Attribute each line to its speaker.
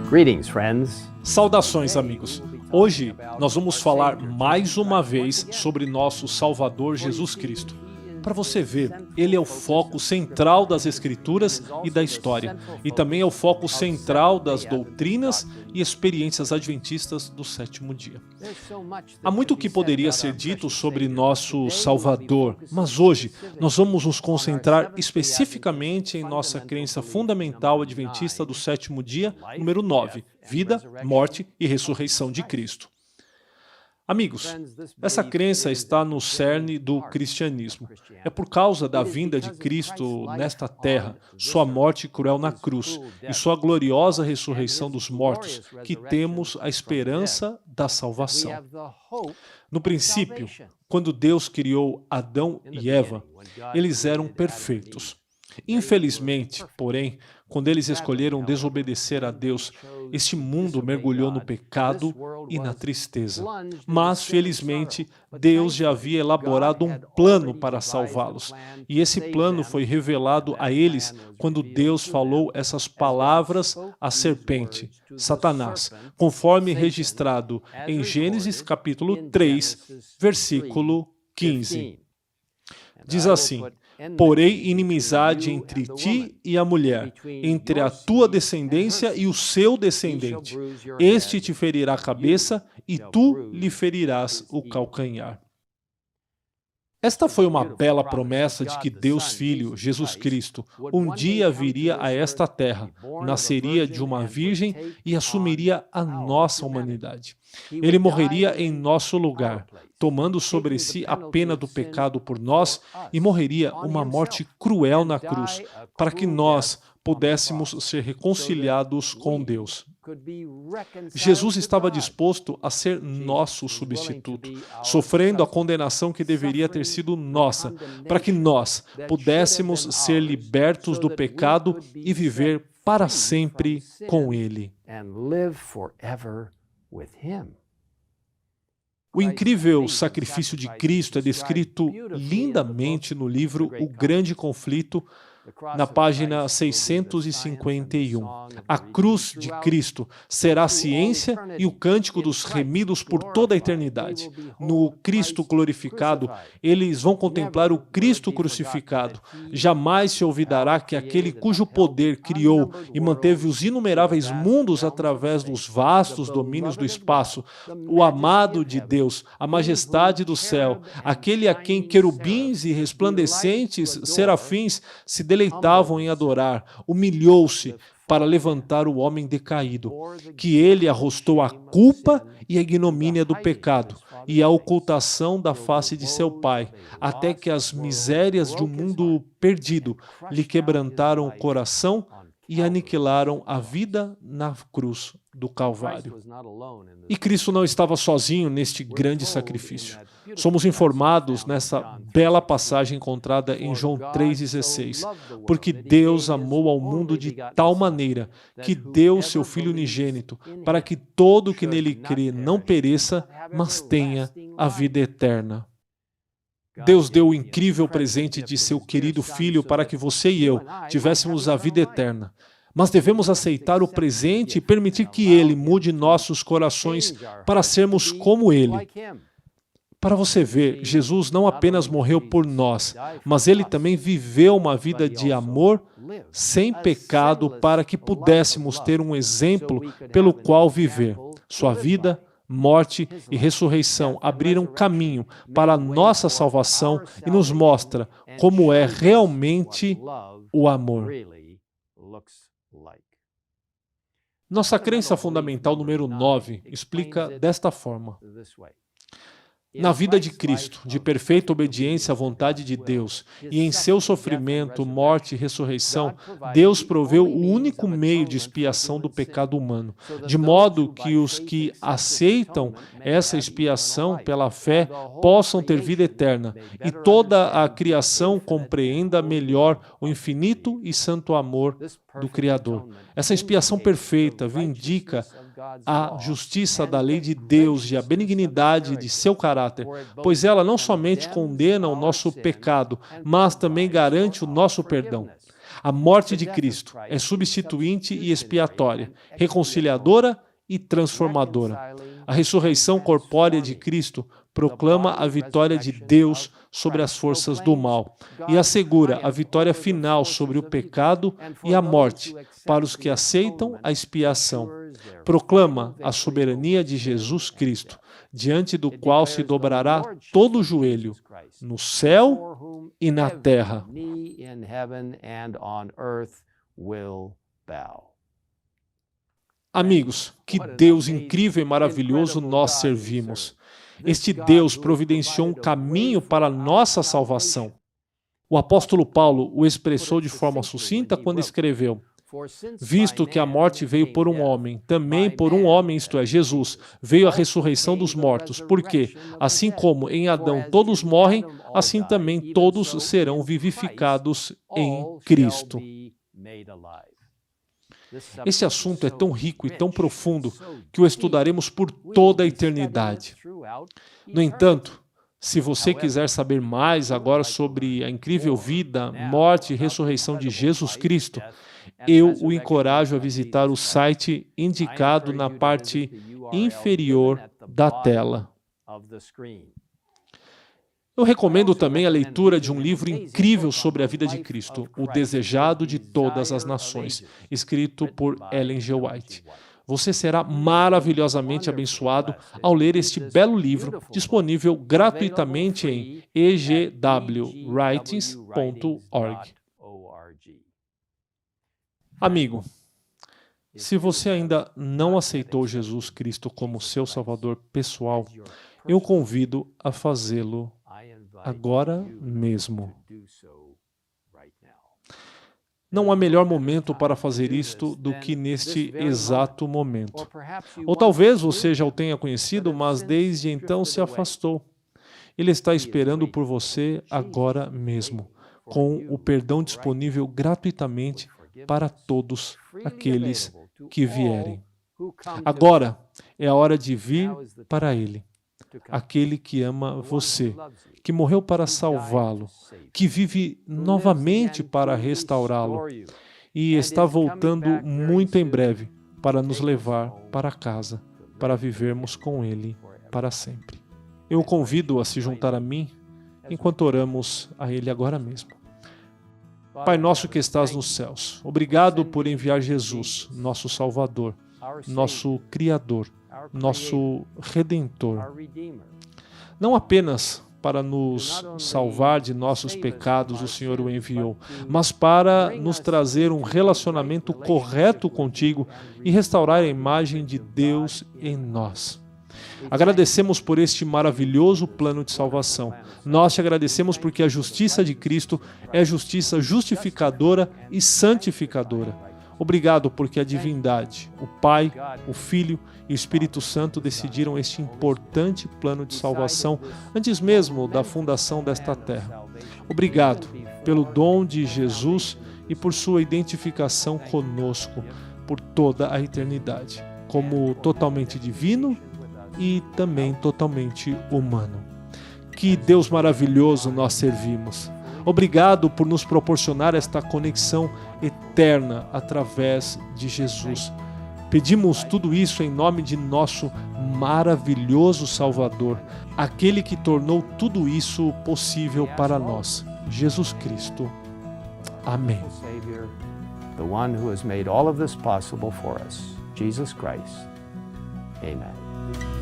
Speaker 1: Greetings, friends.
Speaker 2: Saudações, amigos! Hoje nós vamos falar mais uma vez sobre nosso Salvador Jesus Cristo. Para você ver, ele é o foco central das Escrituras e da história, e também é o foco central das doutrinas e experiências adventistas do sétimo dia. Há muito que poderia ser dito sobre nosso Salvador, mas hoje nós vamos nos concentrar especificamente em nossa crença fundamental adventista do sétimo dia, número 9, vida, morte e ressurreição de Cristo. Amigos, essa crença está no cerne do cristianismo. É por causa da vinda de Cristo nesta terra, sua morte cruel na cruz e sua gloriosa ressurreição dos mortos, que temos a esperança da salvação. No princípio, quando Deus criou Adão e Eva, eles eram perfeitos. Infelizmente, porém, quando eles escolheram desobedecer a Deus, este mundo mergulhou no pecado e na tristeza. Mas, felizmente, Deus já havia elaborado um plano para salvá-los. E esse plano foi revelado a eles quando Deus falou essas palavras à serpente, Satanás, conforme registrado em Gênesis capítulo 3, versículo 15. Diz assim: porém inimizade entre ti e a mulher, entre a tua descendência e o seu descendente. Este te ferirá a cabeça e tu lhe ferirás o calcanhar. Esta foi uma bela promessa de que Deus Filho, Jesus Cristo, um dia viria a esta terra, nasceria de uma virgem e assumiria a nossa humanidade. Ele morreria em nosso lugar, tomando sobre si a pena do pecado por nós e morreria uma morte cruel na cruz, para que nós pudéssemos ser reconciliados com Deus. Jesus estava disposto a ser nosso substituto, sofrendo a condenação que deveria ter sido nossa, para que nós pudéssemos ser libertos do pecado e viver para sempre com Ele. O incrível sacrifício de Cristo é descrito lindamente no livro O Grande Conflito, na página 651. A cruz de Cristo será a ciência e o cântico dos remidos por toda a eternidade. No Cristo glorificado, eles vão contemplar o Cristo crucificado. Jamais se olvidará que aquele cujo poder criou e manteve os inumeráveis mundos através dos vastos domínios do espaço, o amado de Deus, a majestade do céu, aquele a quem querubins e resplandecentes serafins se deleitavam em adorar, humilhou-se para levantar o homem decaído, que ele arrostou a culpa e a ignomínia do pecado e a ocultação da face de seu Pai, até que as misérias de um mundo perdido lhe quebrantaram o coração e aniquilaram a vida na cruz do Calvário. E Cristo não estava sozinho neste grande sacrifício. Somos informados nessa bela passagem encontrada em João 3,16, porque Deus amou ao mundo de tal maneira que deu seu Filho unigênito, para que todo o que nele crê não pereça, mas tenha a vida eterna. Deus deu o incrível presente de seu querido Filho para que você e eu tivéssemos a vida eterna. Mas devemos aceitar o presente e permitir que Ele mude nossos corações para sermos como Ele. Para você ver, Jesus não apenas morreu por nós, mas Ele também viveu uma vida de amor sem pecado para que pudéssemos ter um exemplo pelo qual viver. Sua vida, morte e ressurreição abriram caminho para a nossa salvação e nos mostra como é realmente o amor. Nossa crença fundamental número 9 explica desta forma. Na vida de Cristo, de perfeita obediência à vontade de Deus, e em seu sofrimento, morte e ressurreição, Deus proveu o único meio de expiação do pecado humano, de modo que os que aceitam essa expiação pela fé possam ter vida eterna, e toda a criação compreenda melhor o infinito e santo amor do Criador. Essa expiação perfeita vindica a justiça da lei de Deus e a benignidade de seu caráter, pois ela não somente condena o nosso pecado, mas também garante o nosso perdão. A morte de Cristo é substituinte e expiatória, reconciliadora e transformadora. A ressurreição corpórea de Cristo proclama a vitória de Deus sobre as forças do mal e assegura a vitória final sobre o pecado e a morte para os que aceitam a expiação. Proclama a soberania de Jesus Cristo, diante do qual se dobrará todo o joelho, no céu e na terra. Amigos, que Deus incrível e maravilhoso nós servimos. Este Deus providenciou um caminho para a nossa salvação. O apóstolo Paulo o expressou de forma sucinta quando escreveu: visto que a morte veio por um homem, também por um homem, isto é, Jesus, veio a ressurreição dos mortos, porque, assim como em Adão todos morrem, assim também todos serão vivificados em Cristo. Esse assunto é tão rico e tão profundo que o estudaremos por toda a eternidade. No entanto, se você quiser saber mais agora sobre a incrível vida, morte e ressurreição de Jesus Cristo, eu o encorajo a visitar o site indicado na parte inferior da tela. Eu recomendo também a leitura de um livro incrível sobre a vida de Cristo, O Desejado de Todas as Nações, escrito por Ellen G. White. Você será maravilhosamente abençoado ao ler este belo livro, disponível gratuitamente em egwritings.org. Amigo, se você ainda não aceitou Jesus Cristo como seu Salvador pessoal, eu convido a fazê-lo agora mesmo. Não há melhor momento para fazer isto do que neste exato momento. Ou talvez você já o tenha conhecido, mas desde então se afastou. Ele está esperando por você agora mesmo, com o perdão disponível gratuitamente para todos aqueles que vierem. Agora é a hora de vir para Ele, aquele que ama você, que morreu para salvá-lo, que vive novamente para restaurá-lo e está voltando muito em breve para nos levar para casa, para vivermos com Ele para sempre. Eu o convido a se juntar a mim enquanto oramos a Ele agora mesmo. Pai nosso que estás nos céus, obrigado por enviar Jesus, nosso Salvador, nosso Criador, nosso Redentor. Não apenas para nos salvar de nossos pecados o Senhor o enviou, mas para nos trazer um relacionamento correto contigo e restaurar a imagem de Deus em nós. Agradecemos por este maravilhoso plano de salvação. Nós te agradecemos porque a justiça de Cristo é justiça justificadora e santificadora. Obrigado porque a divindade, o Pai, o Filho e o Espírito Santo decidiram este importante plano de salvação antes mesmo da fundação desta terra. Obrigado pelo dom de Jesus e por sua identificação conosco por toda a eternidade, como totalmente divino e também totalmente humano. Que Deus maravilhoso nós servimos! Obrigado por nos proporcionar esta conexão eterna através de Jesus. Pedimos tudo isso em nome de nosso maravilhoso Salvador, aquele que tornou tudo isso possível para nós, Jesus Cristo. Amém.
Speaker 1: The one who has made all of this possible for us, Jesus Christ. Amen.